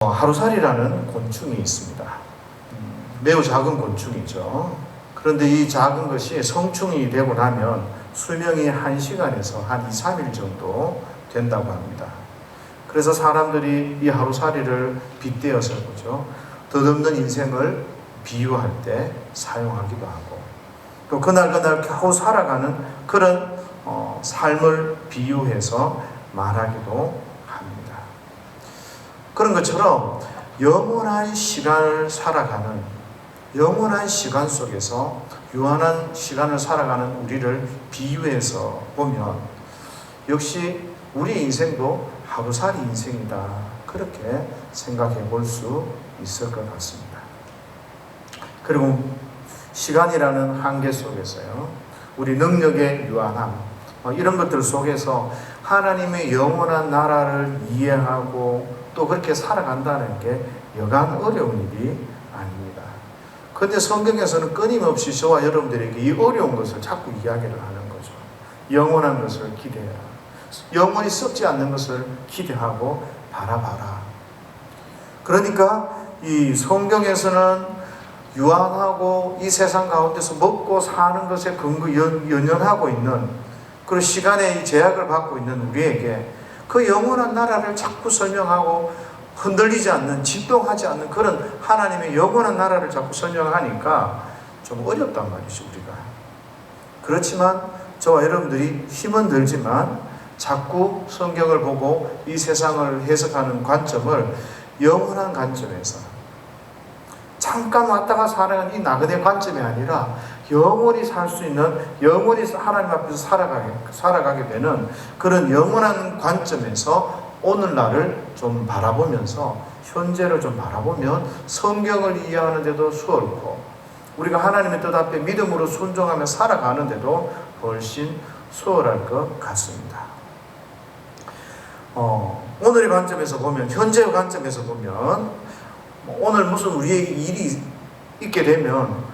하루살이라는 곤충이 있습니다. 매우 작은 곤충이죠. 그런데 이 작은 것이 성충이 되고 나면 수명이 1시간에서 한 2, 3일 정도 된다고 합니다. 그래서 사람들이 이 하루살이를 빗대어서 보죠. 덧없는 인생을 비유할 때 사용하기도 하고, 또 그날 겨우 살아가는 그런 삶을 비유해서 말하기도 합니다. 그런 것처럼 영원한 시간을 살아가는, 영원한 시간 속에서 유한한 시간을 살아가는 우리를 비유해서 보면 역시 우리 인생도 하루살이 인생이다, 그렇게 생각해 볼 수 있을 것 같습니다. 그리고 시간이라는 한계 속에서요, 우리 능력의 유한함, 이런 것들 속에서 하나님의 영원한 나라를 이해하고 또 그렇게 살아간다는 게 여간 어려운 일이 아닙니다. 그런데 성경에서는 끊임없이 저와 여러분들에게 이 어려운 것을 자꾸 이야기를 하는 거죠. 영원한 것을 기대해라. 영원히 썩지 않는 것을 기대하고 바라봐라. 그러니까 이 성경에서는 유한하고 이 세상 가운데서 먹고 사는 것에 연연하고 있는 그런 시간의 제약을 받고 있는 우리에게 그 영원한 나라를 자꾸 설명하고 흔들리지 않는, 진동하지 않는 그런 하나님의 영원한 나라를 자꾸 설명하니까 좀 어렵단 말이죠, 우리가. 그렇지만 저와 여러분들이 힘은 들지만 자꾸 성경을 보고 이 세상을 해석하는 관점을 영원한 관점에서, 잠깐 왔다가 살아가는 이 나그네 관점이 아니라 영원히 살 수 있는, 영원히 하나님 앞에서 살아가게 되는 그런 영원한 관점에서 오늘날을 좀 바라보면서, 현재를 좀 바라보면 성경을 이해하는 데도 수월고 우리가 하나님의 뜻 앞에 믿음으로 순종하며 살아가는 데도 훨씬 수월할 것 같습니다. 오늘의 관점에서 보면, 현재의 관점에서 보면 오늘 무슨 우리에게 일이 있게 되면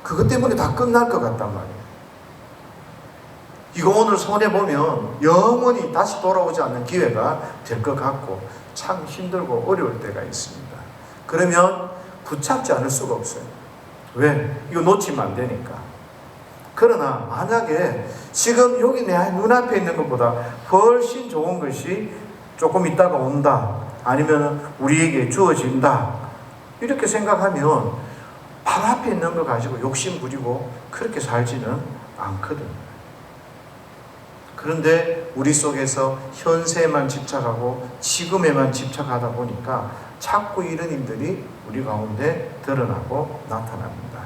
그것 때문에 다 끝날 것 같단 말이에요. 이거 오늘 손해보면 영원히 다시 돌아오지 않는 기회가 될 것 같고 참 힘들고 어려울 때가 있습니다. 그러면 붙잡지 않을 수가 없어요. 왜? 이거 놓치면 안 되니까. 그러나 만약에 지금 여기 내 눈앞에 있는 것보다 훨씬 좋은 것이 조금 있다가 온다, 아니면 우리에게 주어진다, 이렇게 생각하면 바로 앞에 있는 거 가지고 욕심 부리고 그렇게 살지는 않거든요. 그런데 우리 속에서 현세에만 집착하고 지금에만 집착하다 보니까 자꾸 이런 일들이 우리 가운데 드러나고 나타납니다.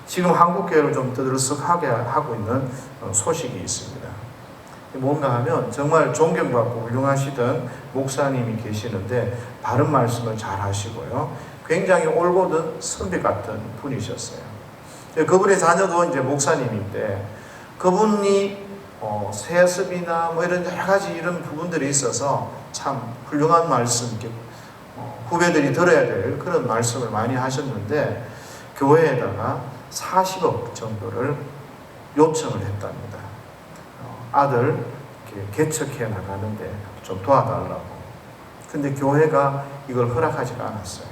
지금 한국교회를 좀 떠들썩하게 하고 있는 소식이 있습니다. 뭔가 하면 정말 존경받고 훌륭하시던 목사님이 계시는데 바른 말씀을 잘 하시고요, 굉장히 올곧은 선비 같은 분이셨어요. 그분의 자녀도 이제 목사님인데 그분이 세습이나 이런 여러 가지 이런 부분들이 있어서 참 훌륭한 말씀, 후배들이 들어야 될 그런 말씀을 많이 하셨는데 교회에다가 40억 정도를 요청을 했답니다. 아들 개척해 나가는데 좀 도와달라고. 근데 교회가 이걸 허락하지가 않았어요.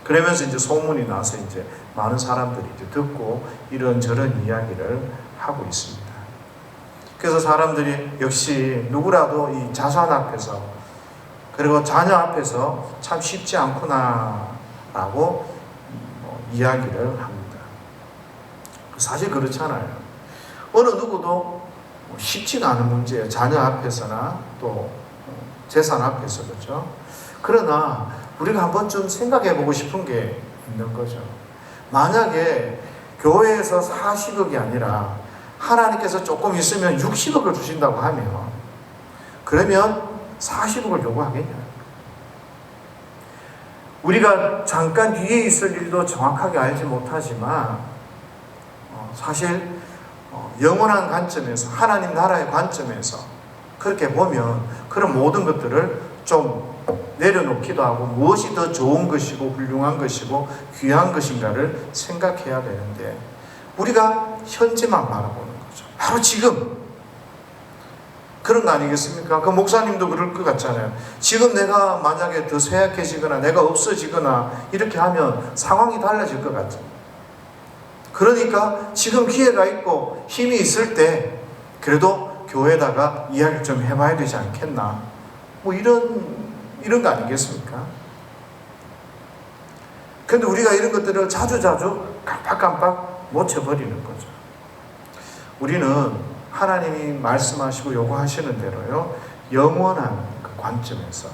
그러면서 이제 소문이 나서 이제 많은 사람들이 이제 듣고 이런저런 이야기를 하고 있습니다. 그래서 사람들이 역시 누구라도 이 자산 앞에서, 그리고 자녀 앞에서 참 쉽지 않구나라고 이야기를 합니다. 사실 그렇잖아요. 어느 누구도 쉽지가 않은 문제예요. 자녀 앞에서나 또 재산 앞에서, 그렇죠? 그러나 우리가 한번 좀 생각해 보고 싶은 게 있는 거죠. 만약에 교회에서 40억이 아니라 하나님께서 조금 있으면 60억을 주신다고 하면, 그러면 40억을 요구하겠냐? 우리가 잠깐 뒤에 있을 일도 정확하게 알지 못하지만 사실 영원한 관점에서, 하나님 나라의 관점에서 그렇게 보면 그런 모든 것들을 좀 내려놓기도 하고 무엇이 더 좋은 것이고 훌륭한 것이고 귀한 것인가를 생각해야 되는데 우리가 현재만 바라보는 거죠. 바로 지금 그런 거 아니겠습니까? 그 목사님도 그럴 것 같잖아요. 지금 내가 만약에 더 쇠약해지거나 내가 없어지거나 이렇게 하면 상황이 달라질 것 같죠. 그러니까 지금 기회가 있고 힘이 있을 때 그래도 교회에다가 이야기를 좀 해봐야 되지 않겠나. 뭐 이런 거 아니겠습니까? 근데 우리가 이런 것들을 자주자주 깜빡깜빡 놓쳐버리는 거죠. 우리는 하나님이 말씀하시고 요구하시는 대로요, 영원한 그 관점에서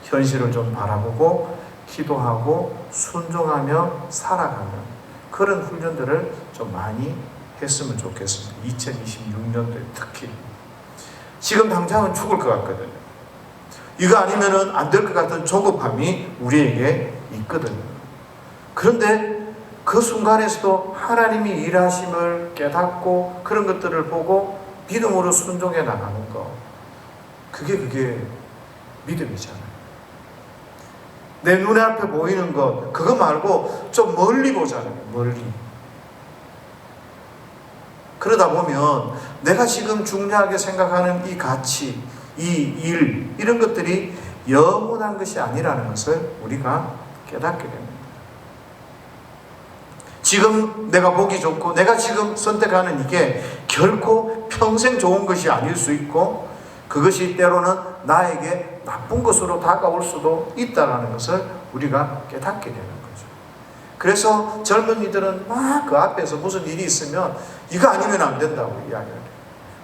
현실을 좀 바라보고 기도하고 순종하며 살아가는 그런 훈련들을 좀 많이 했으면 좋겠습니다. 2026년도에 특히. 지금 당장은 죽을 것 같거든요. 이거 아니면은 안 될 것 같은 조급함이 우리에게 있거든요. 그런데 그 순간에서도 하나님이 일하심을 깨닫고 그런 것들을 보고 믿음으로 순종해 나가는 거, 그게 믿음이잖아요. 내 눈에 앞에 보이는 것, 그거 말고 좀 멀리 보잖아요. 멀리. 그러다 보면 내가 지금 중요하게 생각하는 이 가치, 이 일, 이런 것들이 영원한 것이 아니라는 것을 우리가 깨닫게 됩니다. 지금 내가 보기 좋고 내가 지금 선택하는 이게 결코 평생 좋은 것이 아닐 수 있고 그것이 때로는 나에게 나쁜 것으로 다가올 수도 있다는 것을 우리가 깨닫게 되는 거죠. 그래서 젊은이들은 막 그 앞에서 무슨 일이 있으면 이거 아니면 안 된다고 이야기를 해요.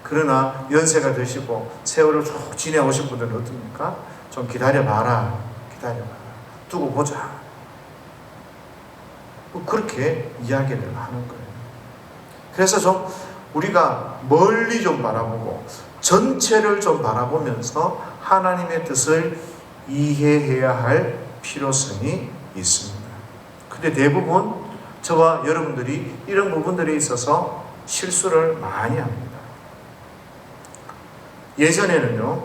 그러나 연세가 드시고 세월을 쭉 지내오신 분들은 어떻습니까? 좀 기다려봐라. 두고 보자. 그렇게 이야기를 하는 거예요. 그래서 좀 우리가 멀리 좀 바라보고 전체를 좀 바라보면서 하나님의 뜻을 이해해야 할 필요성이 있습니다. 근데 대부분 저와 여러분들이 이런 부분들에 있어서 실수를 많이 합니다. 예전에는요,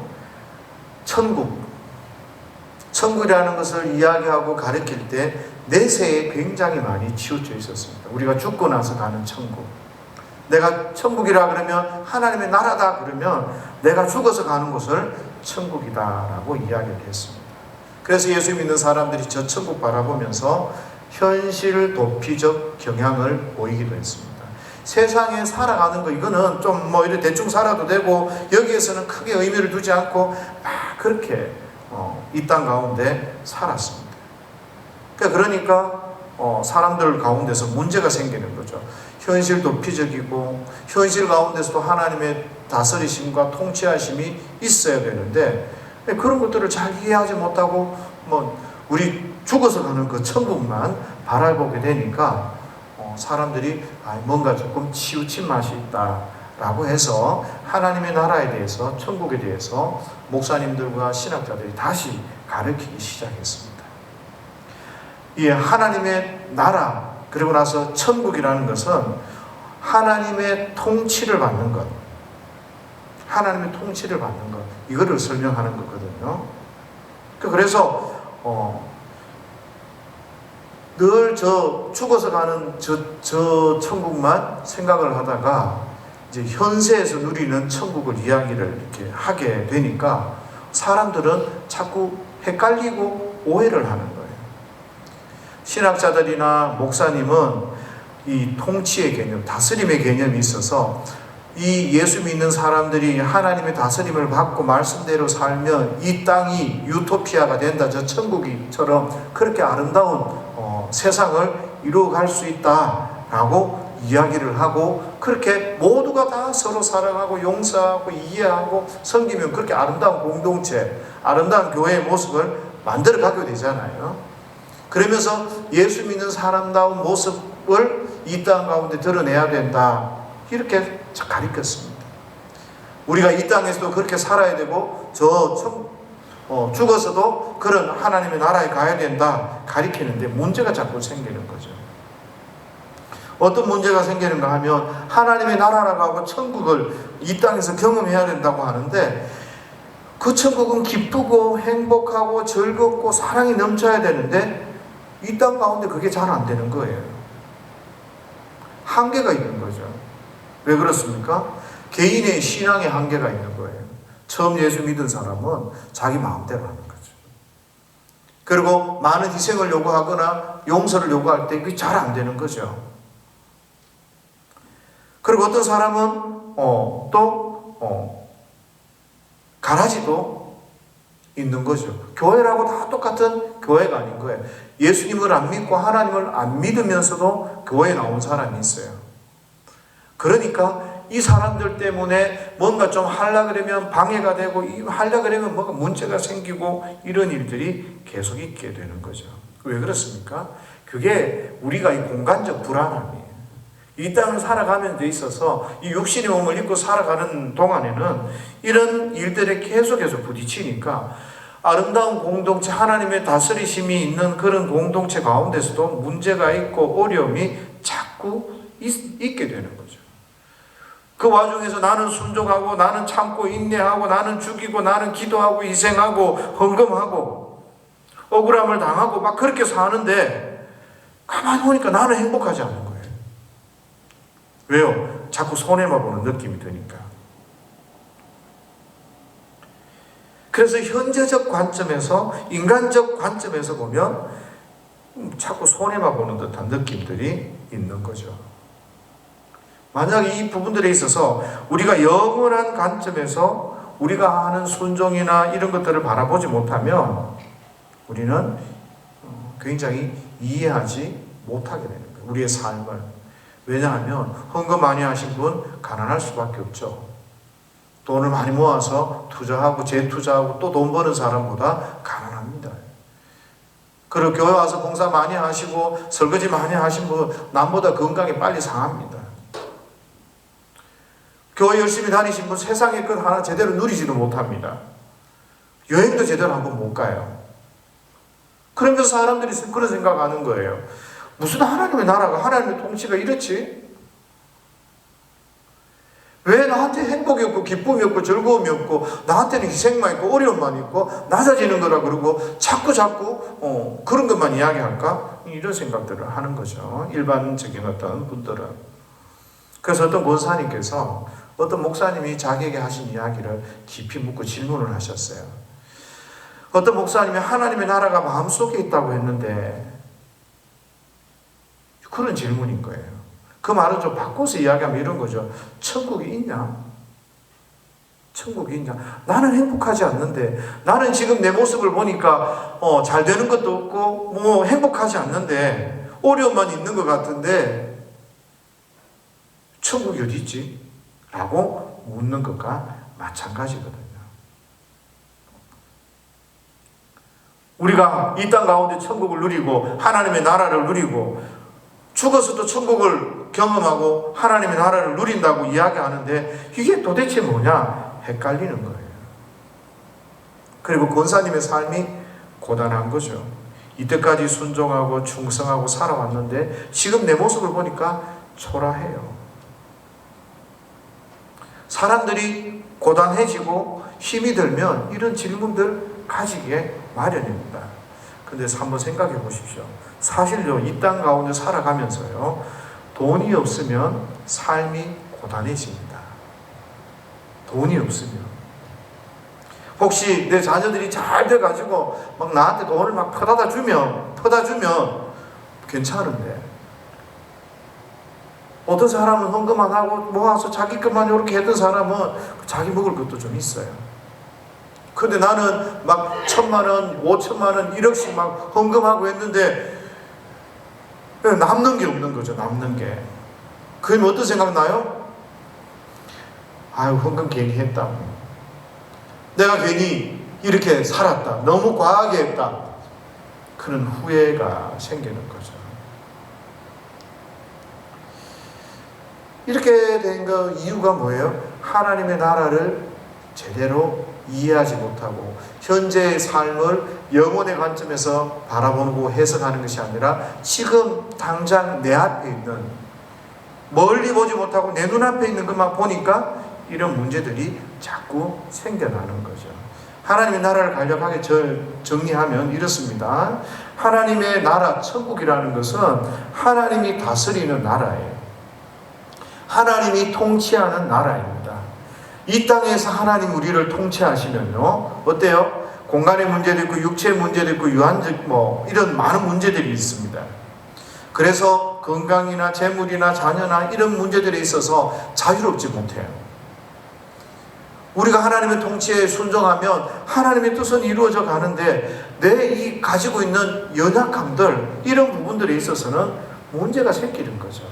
천국이라는 것을 이야기하고 가르칠 때 내세에 굉장히 많이 치우쳐 있었습니다. 우리가 죽고 나서 가는 천국. 내가 천국이라 그러면 하나님의 나라다 그러면 내가 죽어서 가는 곳을 천국이다라고 이야기를 했습니다. 그래서 예수 믿는 사람들이 저 천국 바라보면서 현실 도피적 경향을 보이기도 했습니다. 세상에 살아가는 거 이거는 좀 뭐 이렇게 대충 살아도 되고 여기에서는 크게 의미를 두지 않고 막 그렇게 이 땅 가운데 살았습니다. 그러니까 사람들 가운데서 문제가 생기는 거죠. 현실 도피적이고 현실 가운데서도 하나님의 다스리심과 통치하심이 있어야 되는데 그런 것들을 잘 이해하지 못하고 우리 죽어서 가는 그 천국만 바라보게 되니까 사람들이 뭔가 조금 치우친 맛이 있다라고 해서 하나님의 나라에 대해서 천국에 대해서 목사님들과 신학자들이 다시 가르치기 시작했습니다. 이 하나님의 나라 그리고 나서 천국이라는 것은 하나님의 통치를 받는 것, 하나님의 통치를 받는 것, 이거를 설명하는 거거든요. 그래서 늘 죽어서 가는 저 천국만 생각을 하다가 이제 현세에서 누리는 천국을 이야기를 이렇게 하게 되니까 사람들은 자꾸 헷갈리고 오해를 하는 거예요. 신학자들이나 목사님은 이 통치의 개념, 다스림의 개념이 있어서 이 예수 믿는 사람들이 하나님의 다스림을 받고 말씀대로 살면 이 땅이 유토피아가 된다, 저 천국이처럼 그렇게 아름다운 세상을 이루어갈 수 있다라고 이야기를 하고 그렇게 모두가 다 서로 사랑하고 용서하고 이해하고 섬기면 그렇게 아름다운 공동체, 아름다운 교회의 모습을 만들어 가게 되잖아요. 그러면서 예수 믿는 사람다운 모습을 이 땅 가운데 드러내야 된다. 이렇게 가르쳤습니다. 우리가 이 땅에서도 그렇게 살아야 되고 죽어서도 그런 하나님의 나라에 가야 된다 가르치는데 문제가 자꾸 생기는 거죠. 어떤 문제가 생기는가 하면 하나님의 나라라고 하고 천국을 이 땅에서 경험해야 된다고 하는데 그 천국은 기쁘고 행복하고 즐겁고 사랑이 넘쳐야 되는데 이 땅 가운데 그게 잘 안 되는 거예요. 한계가 있는 거죠. 왜 그렇습니까? 개인의 신앙의 한계가 있는 거예요. 처음 예수 믿은 사람은 자기 마음대로 하는 거죠. 그리고 많은 희생을 요구하거나 용서를 요구할 때 그게 잘 안 되는 거죠. 그리고 어떤 사람은 가라지도 있는 거죠. 교회라고 다 똑같은 교회가 아닌 거예요. 예수님을 안 믿고 하나님을 안 믿으면서도 교회에 나온 사람이 있어요. 그러니까 이 사람들 때문에 뭔가 좀 하려고 그러면 방해가 되고, 하려고 그러면 뭔가 문제가 생기고, 이런 일들이 계속 있게 되는 거죠. 왜 그렇습니까? 그게 우리가 이 공간적 불안함이에요. 이 땅을 살아가는 데 있어서 이 육신의 몸을 입고 살아가는 동안에는 이런 일들에 계속해서 부딪히니까 아름다운 공동체, 하나님의 다스리심이 있는 그런 공동체 가운데서도 문제가 있고 어려움이 자꾸 있게 되는 거죠. 그 와중에서 나는 순종하고, 나는 참고 인내하고, 나는 죽이고, 나는 기도하고, 희생하고, 헌금하고, 억울함을 당하고 막 그렇게 사는데 가만히 보니까 나는 행복하지 않는 거예요. 왜요? 자꾸 손해만 보는 느낌이 드니까. 그래서 현재적 관점에서, 인간적 관점에서 보면 자꾸 손해만 보는 듯한 느낌들이 있는 거죠. 만약에 이 부분들에 있어서 우리가 영원한 관점에서 우리가 하는 순종이나 이런 것들을 바라보지 못하면 우리는 굉장히 이해하지 못하게 되는 거예요. 우리의 삶을. 왜냐하면 헌금 많이 하신 분 가난할 수밖에 없죠. 돈을 많이 모아서 투자하고 재투자하고 또 돈 버는 사람보다 가난합니다. 그리고 교회 와서 봉사 많이 하시고 설거지 많이 하신 분 남보다 건강이 빨리 상합니다. 교회 열심히 다니신 분 세상의 것 하나 제대로 누리지도 못합니다. 여행도 제대로 한번 못 가요. 그러면서 사람들이 그런 생각하는 거예요. 무슨 하나님의 나라가, 하나님의 통치가 이렇지? 왜 나한테 행복이 없고 기쁨이 없고 즐거움이 없고 나한테는 희생만 있고 어려움만 있고 낮아지는 거라 그러고 자꾸 그런 것만 이야기할까? 이런 생각들을 하는 거죠. 일반적인 어떤 분들은. 그래서 어떤 권사님께서 어떤 목사님이 자기에게 하신 이야기를 깊이 묻고 질문을 하셨어요. 어떤 목사님이 하나님의 나라가 마음속에 있다고 했는데 그런 질문인 거예요. 그 말은 좀 바꿔서 이야기하면 이런 거죠. 천국이 있냐? 천국이 있냐? 나는 행복하지 않는데, 나는 지금 내 모습을 보니까 잘 되는 것도 없고 행복하지 않는데 어려움만 있는 것 같은데 천국이 어디 있지? 라고 묻는 것과 마찬가지거든요. 우리가 이 땅 가운데 천국을 누리고 하나님의 나라를 누리고 죽어서도 천국을 경험하고 하나님의 나라를 누린다고 이야기하는데 이게 도대체 뭐냐? 헷갈리는 거예요. 그리고 권사님의 삶이 고단한 거죠. 이때까지 순종하고 충성하고 살아왔는데 지금 내 모습을 보니까 초라해요. 사람들이 고단해지고 힘이 들면 이런 질문들 가지기에 마련입니다. 근데 한번 생각해 보십시오. 사실요, 이 땅 가운데 살아가면서요, 돈이 없으면 삶이 고단해집니다. 돈이 없으면. 혹시 내 자녀들이 잘 돼가지고 막 나한테 돈을 막 퍼다 주면 괜찮은데, 어떤 사람은 헌금 안 하고 모아서 자기 것만 이렇게 했던 사람은 자기 먹을 것도 좀 있어요. 근데 나는 막 1,000만 원, 5천만 원, 1억씩 막 헌금하고 했는데 남는 게 없는 거죠. 남는 게. 그러면 어떤 생각 나요? 아유, 헌금 괜히 했다. 내가 괜히 이렇게 살았다. 너무 과하게 했다. 그런 후회가 생기는 거죠. 이렇게 된 거 이유가 뭐예요? 하나님의 나라를 제대로 이해하지 못하고 현재의 삶을 영혼의 관점에서 바라보고 해석하는 것이 아니라 지금 당장 내 앞에 있는, 멀리 보지 못하고 내 눈앞에 있는 것만 보니까 이런 문제들이 자꾸 생겨나는 거죠. 하나님의 나라를 간략하게 정리하면 이렇습니다. 하나님의 나라, 천국이라는 것은 하나님이 다스리는 나라예요. 하나님이 통치하는 나라입니다. 이 땅에서 하나님 우리를 통치하시면요, 어때요? 공간의 문제도 있고 육체의 문제도 있고 유한적 이런 많은 문제들이 있습니다. 그래서 건강이나 재물이나 자녀나 이런 문제들에 있어서 자유롭지 못해요. 우리가 하나님의 통치에 순종하면 하나님의 뜻은 이루어져 가는데 내 이 가지고 있는 연약함들, 이런 부분들에 있어서는 문제가 생기는 거죠.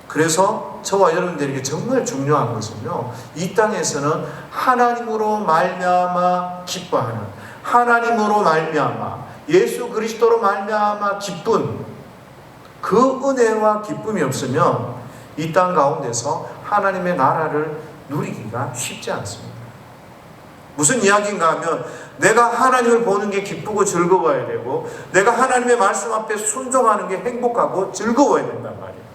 그래서 저와 여러분들에게 정말 중요한 것은요, 이 땅에서는 하나님으로 말미암아 기뻐하는, 하나님으로 말미암아 예수 그리스도로 말미암아 기쁜 그 은혜와 기쁨이 없으면 이 땅 가운데서 하나님의 나라를 누리기가 쉽지 않습니다. 무슨 이야기인가 하면 내가 하나님을 보는 게 기쁘고 즐거워야 되고 내가 하나님의 말씀 앞에 순종하는 게 행복하고 즐거워야 된단 말이에요.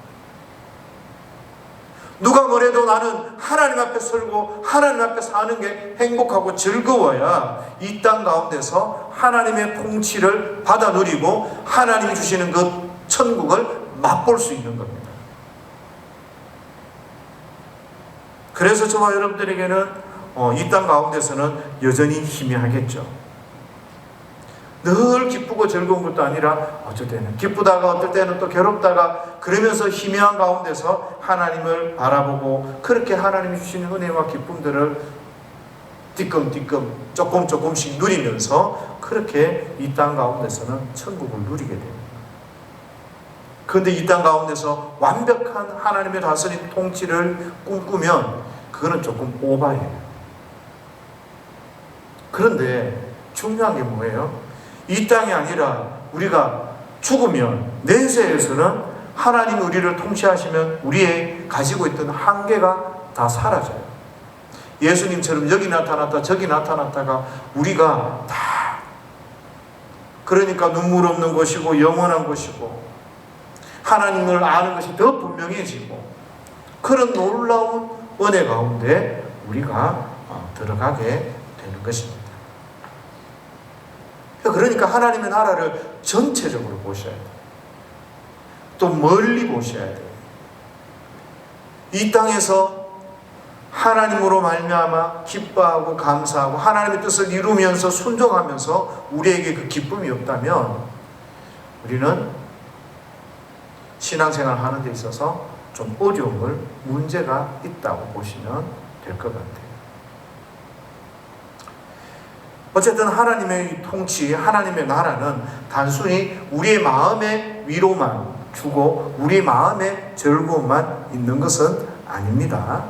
누가 뭐래도 나는 하나님 앞에 설고 하나님 앞에 사는 게 행복하고 즐거워야 이 땅 가운데서 하나님의 통치를 받아 누리고 하나님이 주시는 그 천국을 맛볼 수 있는 겁니다. 그래서 저와 여러분들에게는 이 땅 가운데서는 여전히 희미하겠죠. 늘 기쁘고 즐거운 것도 아니라 어쩔 때는 기쁘다가 어떨 때는 또 괴롭다가 그러면서 희미한 가운데서 하나님을 바라보고 그렇게 하나님이 주시는 은혜와 기쁨들을 띠끔띠끔 조금씩 누리면서 그렇게 이 땅 가운데서는 천국을 누리게 됩니다. 그런데 이 땅 가운데서 완벽한 하나님의 다스림 통치를 꿈꾸면 그거는 조금 오바예요. 그런데 중요한 게 뭐예요? 이 땅이 아니라 우리가 죽으면 내세에서는 하나님이 우리를 통치하시면 우리의 가지고 있던 한계가 다 사라져요. 예수님처럼 여기 나타났다 저기 나타났다가 우리가 다, 그러니까 눈물 없는 것이고 영원한 것이고 하나님을 아는 것이 더 분명해지고 그런 놀라운 은혜 가운데 우리가 들어가게 되는 것입니다. 그러니까 하나님의 나라를 전체적으로 보셔야 돼요. 또 멀리 보셔야 돼요. 이 땅에서 하나님으로 말미암아 기뻐하고 감사하고 하나님의 뜻을 이루면서 순종하면서 우리에게 그 기쁨이 없다면 우리는 신앙생활 하는 데 있어서 좀 어려움을, 문제가 있다고 보시면 될 것 같아요. 어쨌든 하나님의 통치, 하나님의 나라는 단순히 우리의 마음의 위로만 주고 우리의 마음의 즐거움만 있는 것은 아닙니다.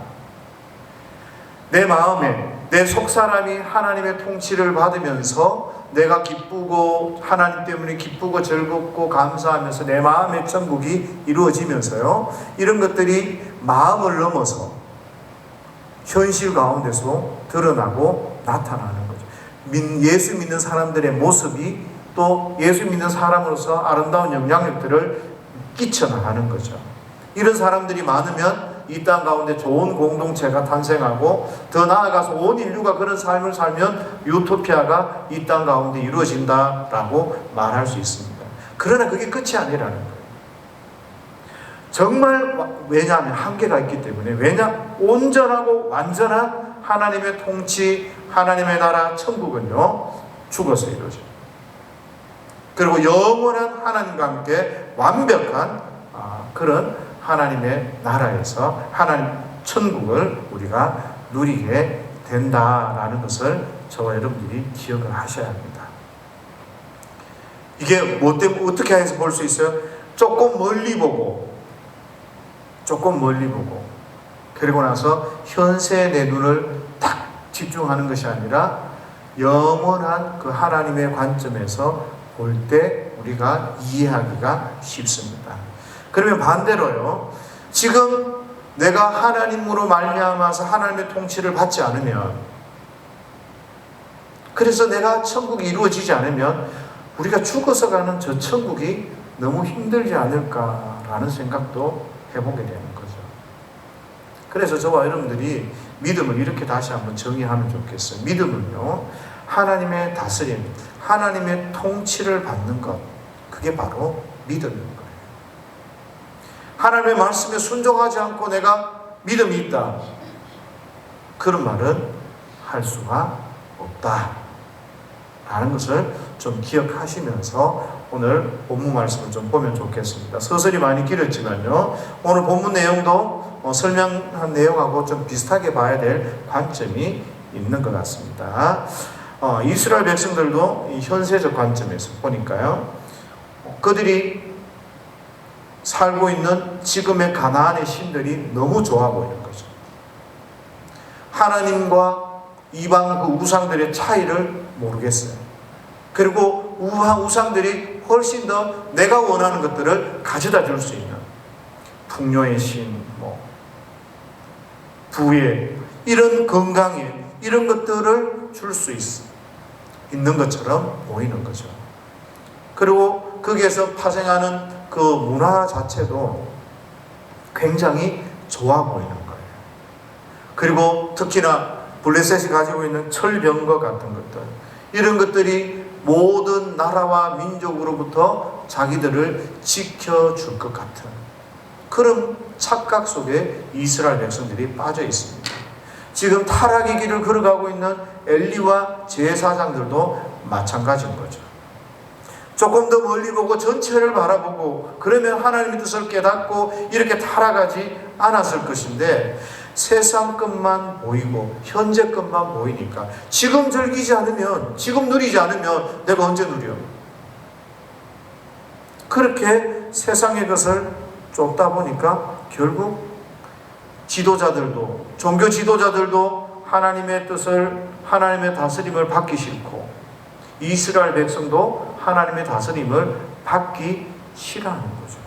내 마음에, 내 속사람이 하나님의 통치를 받으면서 내가 기쁘고 하나님 때문에 기쁘고 즐겁고 감사하면서 내 마음의 천국이 이루어지면서요, 이런 것들이 마음을 넘어서 현실 가운데서 드러나고 나타나는 거죠. 예수 믿는 사람들의 모습이 또 예수 믿는 사람으로서 아름다운 영향력들을 끼쳐나가는 거죠. 이런 사람들이 많으면 이 땅 가운데 좋은 공동체가 탄생하고 더 나아가서 온 인류가 그런 삶을 살면 유토피아가 이 땅 가운데 이루어진다라고 말할 수 있습니다. 그러나 그게 끝이 아니라는 거예요. 정말 왜냐하면 한계가 있기 때문에 온전하고 완전한 하나님의 통치, 하나님의 나라, 천국은요 죽어서 이루어져요. 그리고 영원한 하나님과 함께 완벽한 그런 하나님의 나라에서 하나님 천국을 우리가 누리게 된다라는 것을 저와 여러분들이 기억을 하셔야 합니다. 이게 뭐 때문에 어떻게 해서 볼 수 있어요? 조금 멀리 보고 그리고 나서 현세에 내 눈을 딱 집중하는 것이 아니라 영원한 그 하나님의 관점에서 볼 때 우리가 이해하기가 쉽습니다. 그러면 반대로요, 지금 내가 하나님으로 말미암아서 하나님의 통치를 받지 않으면, 그래서 내가 천국이 이루어지지 않으면 우리가 죽어서 가는 저 천국이 너무 힘들지 않을까라는 생각도 해보게 되는 거죠. 그래서 저와 여러분들이 믿음을 이렇게 다시 한번 정의하면 좋겠어요. 믿음은요, 하나님의 다스림, 하나님의 통치를 받는 것, 그게 바로 믿음인 거예요. 하나님의 말씀에 순종하지 않고 내가 믿음이 있다, 그런 말은 할 수가 없다 라는 것을 좀 기억하시면서 오늘 본문 말씀을 좀 보면 좋겠습니다. 서설이 많이 길었지만요, 오늘 본문 내용도 설명한 내용하고 좀 비슷하게 봐야 될 관점이 있는 것 같습니다. 이스라엘 백성들도 이 현세적 관점에서 보니까요, 그들이 살고 있는 지금의 가나안의 신들이 너무 좋아 보이는 거죠. 하나님과 이방 그 우상들의 차이를 모르겠어요. 그리고 우상들이 훨씬 더 내가 원하는 것들을 가져다 줄 수 있는 풍요의 신, 부의, 이런 건강의 이런 것들을 줄 수 있는 것처럼 보이는 거죠. 그리고 거기에서 파생하는 그 문화 자체도 굉장히 좋아 보이는 거예요. 그리고 특히나 블레셋이 가지고 있는 철병거 같은 것들, 이런 것들이 모든 나라와 민족으로부터 자기들을 지켜줄 것 같은 그런 착각 속에 이스라엘 백성들이 빠져 있습니다. 지금 타락의 길을 걸어가고 있는 엘리와 제사장들도 마찬가지인 거죠. 조금 더 멀리 보고 전체를 바라보고 그러면 하나님의 뜻을 깨닫고 이렇게 타락하지 않았을 것인데, 세상 것만 보이고 현재 것만 보이니까 지금 즐기지 않으면, 지금 누리지 않으면 내가 언제 누려? 그렇게 세상의 것을 쫓다 보니까 결국 지도자들도, 종교 지도자들도 하나님의 뜻을, 하나님의 다스림을 받기 싫고, 이스라엘 백성도 하나님의 다스림을 받기 싫어하는 거죠.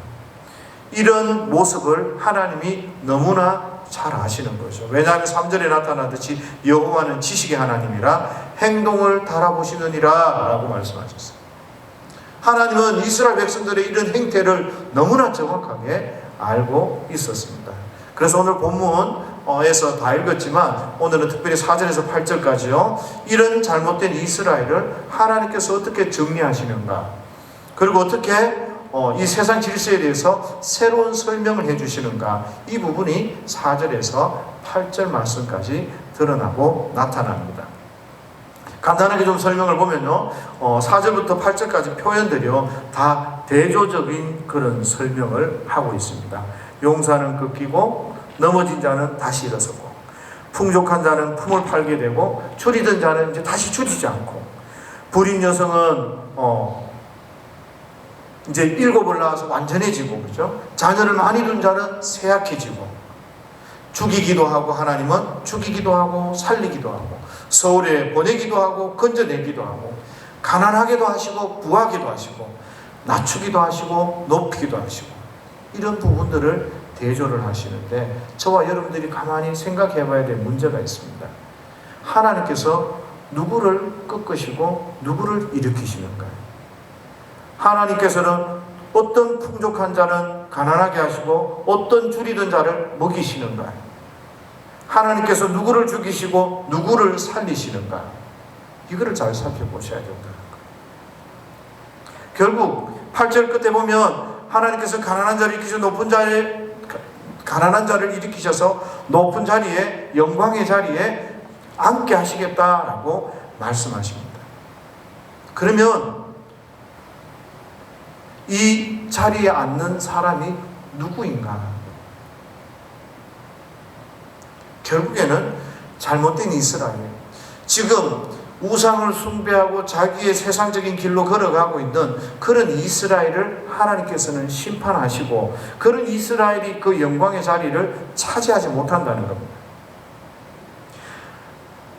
이런 모습을 하나님이 너무나 잘 아시는 거죠. 왜냐하면 3절에 나타나듯이 여호와는 지식의 하나님이라 행동을 달아보시느니라 라고 말씀하셨어요. 하나님은 이스라엘 백성들의 이런 행태를 너무나 정확하게 알고 있었습니다. 그래서 오늘 본문에서 다 읽었지만 오늘은 특별히 4절에서 8절까지요, 이런 잘못된 이스라엘을 하나님께서 어떻게 정리하시는가, 그리고 어떻게 이 세상 질서에 대해서 새로운 설명을 해주시는가, 이 부분이 4절에서 8절 말씀까지 드러나고 나타납니다. 간단하게 좀 설명을 보면요, 4절부터 8절까지 표현들이요 다 대조적인 그런 설명을 하고 있습니다. 용사는 꺾이고 넘어진 자는 다시 일어서고, 풍족한 자는 품을 팔게 되고, 줄이던 자는 이제 다시 줄이지 않고, 불인 여성은 이제 일곱을 낳아서 완전해지고, 그죠? 자녀를 많이 둔 자는 쇠약해지고, 죽이기도 하고 하나님은 죽이기도 하고 살리기도 하고, 서울에 보내기도 하고 건져내기도 하고, 가난하게도 하시고 부하게도 하시고, 낮추기도 하시고 높이기도 하시고, 이런 부분들을 대조를 하시는데, 저와 여러분들이 가만히 생각해 봐야 될 문제가 있습니다. 하나님께서 누구를 꺾으시고 누구를 일으키시는가요? 하나님께서는 어떤 풍족한 자는 가난하게 하시고 어떤 줄이던 자를 먹이시는가요? 하나님께서 누구를 죽이시고 누구를 살리시는가? 이거를 잘 살펴보셔야 된다는 거예요. 결국 8절 끝에 보면 하나님께서 가난한 자를 일으키셔서 가난한 자를 일으키셔서 높은 자리에, 영광의 자리에 앉게 하시겠다라고 말씀하십니다. 그러면 이 자리에 앉는 사람이 누구인가? 결국에는 잘못된 이스라엘, 지금 우상을 숭배하고 자기의 세상적인 길로 걸어가고 있는 그런 이스라엘을 하나님께서는 심판하시고, 그런 이스라엘이 그 영광의 자리를 차지하지 못한다는 겁니다.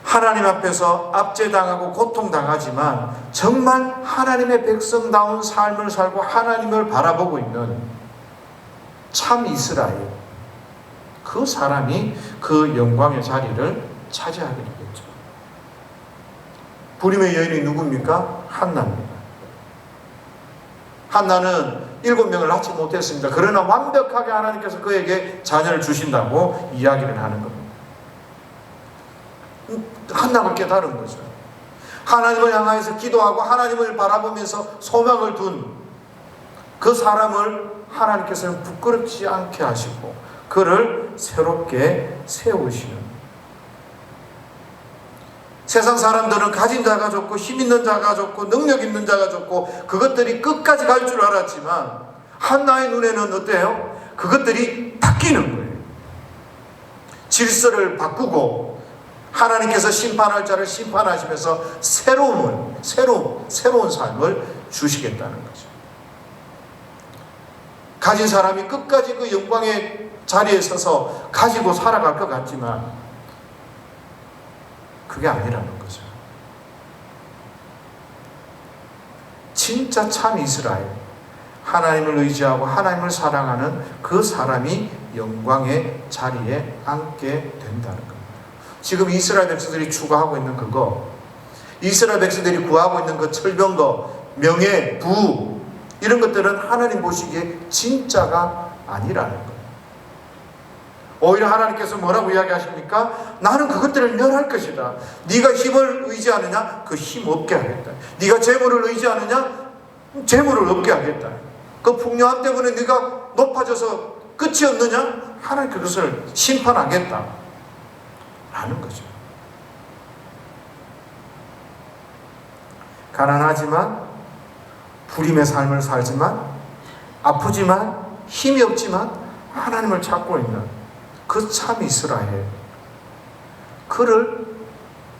하나님 앞에서 압제당하고 고통당하지만 정말 하나님의 백성다운 삶을 살고 하나님을 바라보고 있는 참 이스라엘, 그 사람이 그 영광의 자리를 차지하게 되겠죠. 부림의 여인이 누굽니까? 한나입니다. 한나는 7명을 낳지 못했습니다. 그러나 완벽하게 하나님께서 그에게 자녀를 주신다고 이야기를 하는 겁니다. 한나가 깨달은 거죠. 하나님을 향하여서 기도하고 하나님을 바라보면서 소망을 둔 그 사람을 하나님께서는 부끄럽지 않게 하시고 그를 새롭게 세우시는, 세상 사람들은 가진 자가 좋고 힘 있는 자가 좋고 능력 있는 자가 좋고 그것들이 끝까지 갈 줄 알았지만 한나의 눈에는 어때요? 그것들이 바뀌는 거예요. 질서를 바꾸고 하나님께서 심판할 자를 심판하시면서 새로운 삶을 주시겠다는 거죠. 가진 사람이 끝까지 그 영광의 자리에 서서 가지고 살아갈 것 같지만 그게 아니라는 거죠. 진짜 참 이스라엘, 하나님을 의지하고 하나님을 사랑하는 그 사람이 영광의 자리에 앉게 된다는 겁니다. 지금 이스라엘 백성들이 추구하고 있는 그거, 이스라엘 백성들이 구하고 있는 그 철병거, 명예, 부 이런 것들은 하나님 보시기에 진짜가 아니라는 거예요. 오히려 하나님께서 뭐라고 이야기하십니까? 나는 그것들을 멸할 것이다. 네가 힘을 의지하느냐? 그 힘 없게 하겠다. 네가 재물을 의지하느냐? 재물을 없게 하겠다. 그 풍요함 때문에 네가 높아져서 끝이 없느냐? 하나님 그것을 심판하겠다 라는 거죠. 가난하지만 불임의 삶을 살지만 아프지만 힘이 없지만 하나님을 찾고 있는 그 참 이스라엘, 그를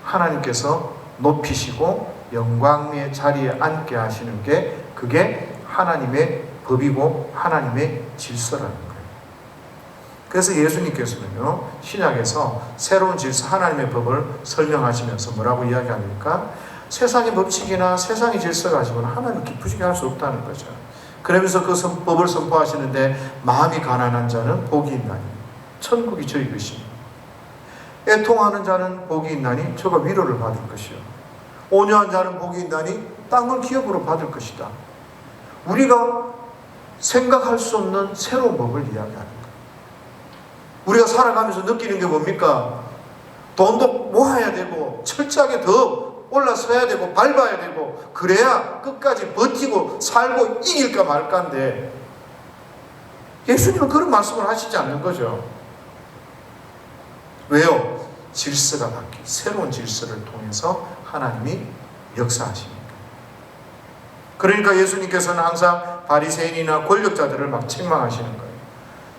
하나님께서 높이시고 영광의 자리에 앉게 하시는 게 그게 하나님의 법이고 하나님의 질서라는 거예요. 그래서 예수님께서는요, 신약에서 새로운 질서, 하나님의 법을 설명하시면서 뭐라고 이야기합니까? 세상의 법칙이나 세상의 질서 가지고는 하나님을 기쁘시게 할 수 없다는 거죠. 그러면서 그 법을 선포하시는데 마음이 가난한 자는 복이 있나니 천국이 저희 것입니다. 애통하는 자는 복이 있나니 저가 위로를 받을 것이요. 온유한 자는 복이 있나니 땅을 기업으로 받을 것이다. 우리가 생각할 수 없는 새로운 법을 이야기하는 거예요. 우리가 살아가면서 느끼는 게 뭡니까? 돈도 모아야 되고 철저하게 더 올라서야 되고 밟아야 되고 그래야 끝까지 버티고 살고 이길까 말까인데 예수님은 그런 말씀을 하시지 않는 거죠. 왜요? 질서가 바뀌고 새로운 질서를 통해서 하나님이 역사하십니다. 그러니까 예수님께서는 항상 바리새인이나 권력자들을 막 책망하시는 거예요.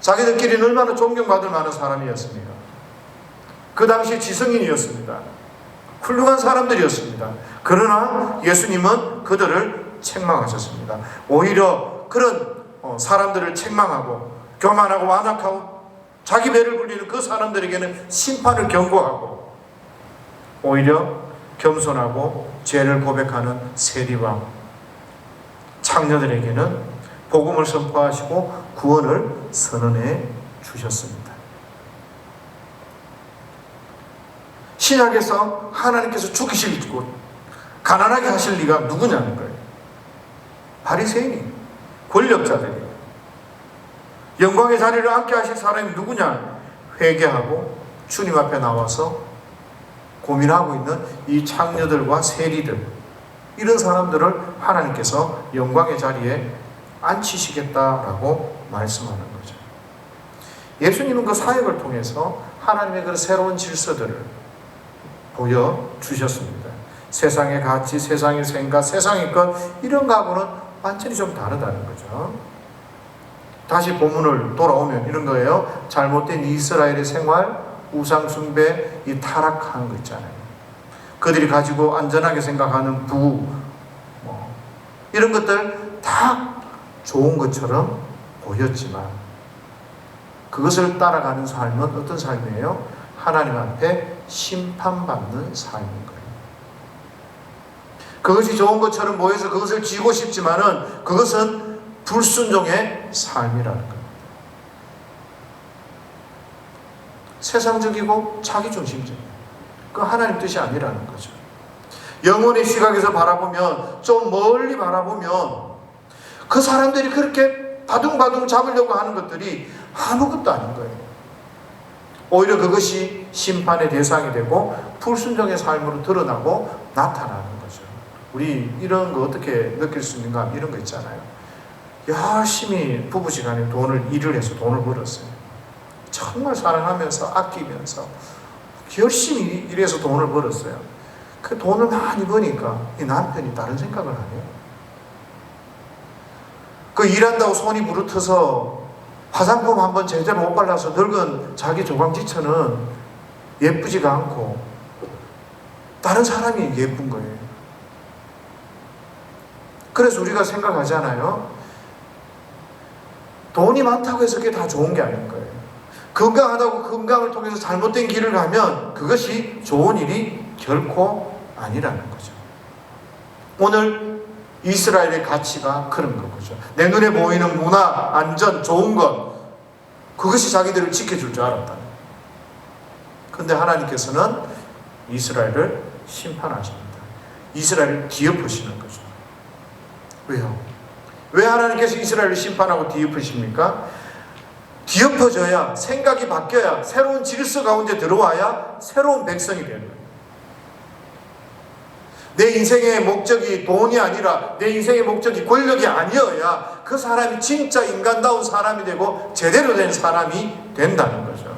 자기들끼리는 얼마나 존경받을 만한 사람이었습니까? 그 당시에 지성인이었습니다. 훌륭한 사람들이었습니다. 그러나 예수님은 그들을 책망하셨습니다. 오히려 그런 사람들을 책망하고 교만하고 완악하고 자기 배를 불리는 그 사람들에게는 심판을 경고하고 오히려 겸손하고 죄를 고백하는 세리와 창녀들에게는 복음을 선포하시고 구원을 선언해 주셨습니다. 신약에서 하나님께서 죽이시고 가난하게 하실 리가 누구냐는 거예요. 바리새인이, 권력자들이. 영광의 자리를 앉게 하실 사람이 누구냐? 회개하고 주님 앞에 나와서 고민하고 있는 이 창녀들과 세리들, 이런 사람들을 하나님께서 영광의 자리에 앉히시겠다라고 말씀하는 거죠. 예수님은 그 사역을 통해서 하나님의 그 새로운 질서들을 보여주셨습니다. 세상의 가치, 세상의 생각, 세상의 것, 이런 거하고는 완전히 좀 다르다는 거죠. 다시 본문을 돌아오면 이런 거예요. 잘못된 이스라엘의 생활, 우상숭배, 이 타락하는 거 있잖아요. 그들이 가지고 안전하게 생각하는 부, 이런 것들 다 좋은 것처럼 보였지만 그것을 따라가는 삶은 어떤 삶이에요? 하나님 앞에 심판받는 삶인 거예요. 그것이 좋은 것처럼 보여서 그것을 쥐고 싶지만은 그것은 불순종의 삶이라는 겁니다. 세상적이고 자기중심적이에요. 그 하나님 뜻이 아니라는 거죠. 영혼의 시각에서 바라보면, 좀 멀리 바라보면 그 사람들이 그렇게 바둥바둥 잡으려고 하는 것들이 아무것도 아닌 거예요. 오히려 그것이 심판의 대상이 되고 불순종의 삶으로 드러나고 나타나는 거죠. 우리 이런 거 어떻게 느낄 수 있는가? 이런 거 있잖아요. 열심히 부부지간에 일을 해서 돈을 벌었어요. 정말 사랑하면서 아끼면서 열심히 일해서 돈을 벌었어요. 그 돈을 많이 버니까 이 남편이 다른 생각을 안 해요. 그 일한다고 손이 부르터서 화장품 한번 제대로 못 발라서 늙은 자기 조강지처는 예쁘지가 않고 다른 사람이 예쁜 거예요. 그래서 우리가 생각하잖아요. 돈이 많다고 해서 그게 다 좋은 게 아닌 거예요. 건강하다고 건강을 통해서 잘못된 길을 가면 그것이 좋은 일이 결코 아니라는 거죠. 오늘 이스라엘의 가치가 그런 거죠. 내 눈에 보이는 문화, 안전, 좋은 것, 그것이 자기들을 지켜줄 줄 알았다는 거예요. 그런데 하나님께서는 이스라엘을 심판하십니다. 이스라엘을 뒤엎으시는 거죠. 왜요? 왜 하나님께서 이스라엘을 심판하고 뒤엎으십니까? 뒤엎어져야, 생각이 바뀌어야, 새로운 질서 가운데 들어와야 새로운 백성이 되는 거예요. 내 인생의 목적이 돈이 아니라 내 인생의 목적이 권력이 아니어야 그 사람이 진짜 인간다운 사람이 되고 제대로 된 사람이 된다는 거죠.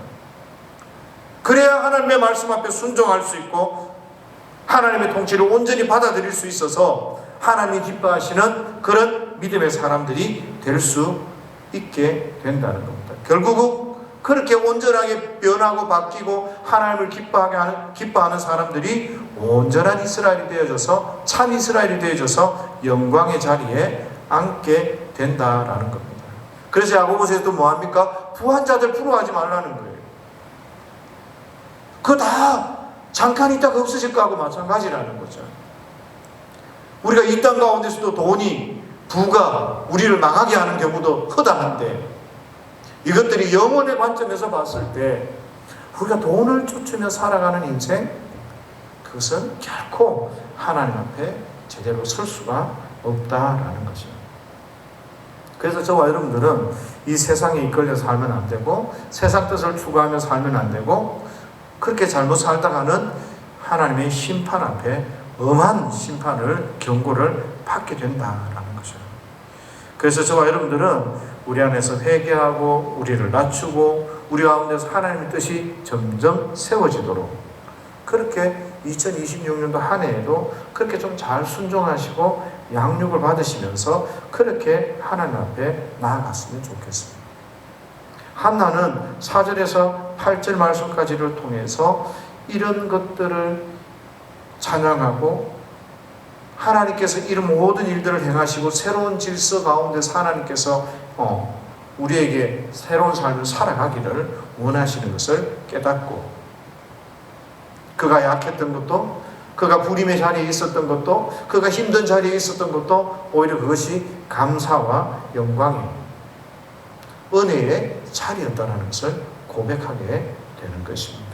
그래야 하나님의 말씀 앞에 순종할 수 있고 하나님의 통치를 온전히 받아들일 수 있어서 하나님이 기뻐하시는 그런 믿음의 사람들이 될 수 있게 된다는 겁니다. 결국은 그렇게 온전하게 변하고 바뀌고 하나님을 기뻐하는 사람들이 온전한 이스라엘이 되어져서 참 이스라엘이 되어져서 영광의 자리에 앉게 된다라는 겁니다. 그래서 야고보서에도 뭐합니까? 부한 자들 부러워하지 말라는 거예요. 그거 다 잠깐 있다가 없어질 거하고 마찬가지라는 거죠. 우리가 이 땅 가운데서도 돈이, 부가 우리를 망하게 하는 경우도 허다한데 이것들이 영혼의 관점에서 봤을 때 우리가 돈을 쫓으며 살아가는 인생, 그것은 결코 하나님 앞에 제대로 설 수가 없다라는 거죠. 그래서 저와 여러분들은 이 세상에 이끌려 살면 안 되고 세상 뜻을 추구하며 살면 안 되고 그렇게 잘못 살다가는 하나님의 심판 앞에 엄한 심판을, 경고를 받게 된다라는 거죠. 그래서 저와 여러분들은 우리 안에서 회개하고 우리를 낮추고 우리 가운데서 하나님의 뜻이 점점 세워지도록 그렇게 2026년도 한 해에도 그렇게 좀 잘 순종하시고 양육을 받으시면서 그렇게 하나님 앞에 나아갔으면 좋겠습니다. 한나는 4절에서 8절 말씀까지를 통해서 이런 것들을 찬양하고 하나님께서 이런 모든 일들을 행하시고 새로운 질서 가운데서 하나님께서 우리에게 새로운 삶을 살아가기를 원하시는 것을 깨닫고 그가 약했던 것도 그가 불임의 자리에 있었던 것도 그가 힘든 자리에 있었던 것도 오히려 그것이 감사와 영광의 은혜의 자리였다는 것을 고백하게 되는 것입니다.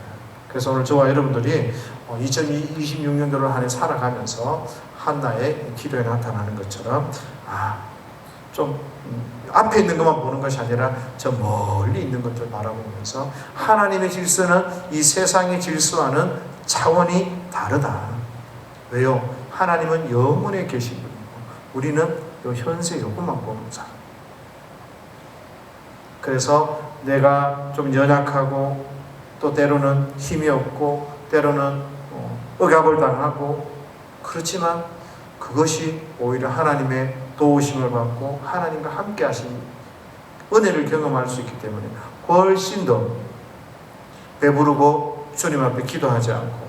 그래서 오늘 저와 여러분들이 2026년도를 한 해 살아가면서 한나의 기도에 나타나는 것처럼 좀 앞에 있는 것만 보는 것이 아니라 저 멀리 있는 것들 바라보면서 하나님의 질서는 이 세상의 질서와는 차원이 다르다. 왜요? 하나님은 영원에 계신 분이고 우리는 요 현세 요것만 보는 사람. 그래서 내가 좀 연약하고 또 때로는 힘이 없고 때로는 억압을 당하고 그렇지만 그것이 오히려 하나님의 도우심을 받고 하나님과 함께 하신 은혜를 경험할 수 있기 때문에 훨씬 더 배부르고 주님 앞에 기도하지 않고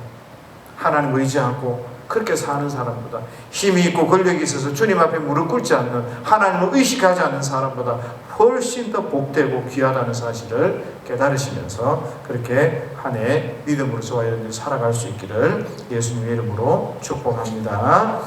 하나님을 의지하고 그렇게 사는 사람보다 힘이 있고 권력이 있어서 주님 앞에 무릎 꿇지 않는 하나님을 의식하지 않는 사람보다 훨씬 더 복되고 귀하다는 사실을 깨달으시면서 그렇게 한 해 믿음으로 저와 여러분들이 살아갈 수 있기를 예수님의 이름으로 축복합니다.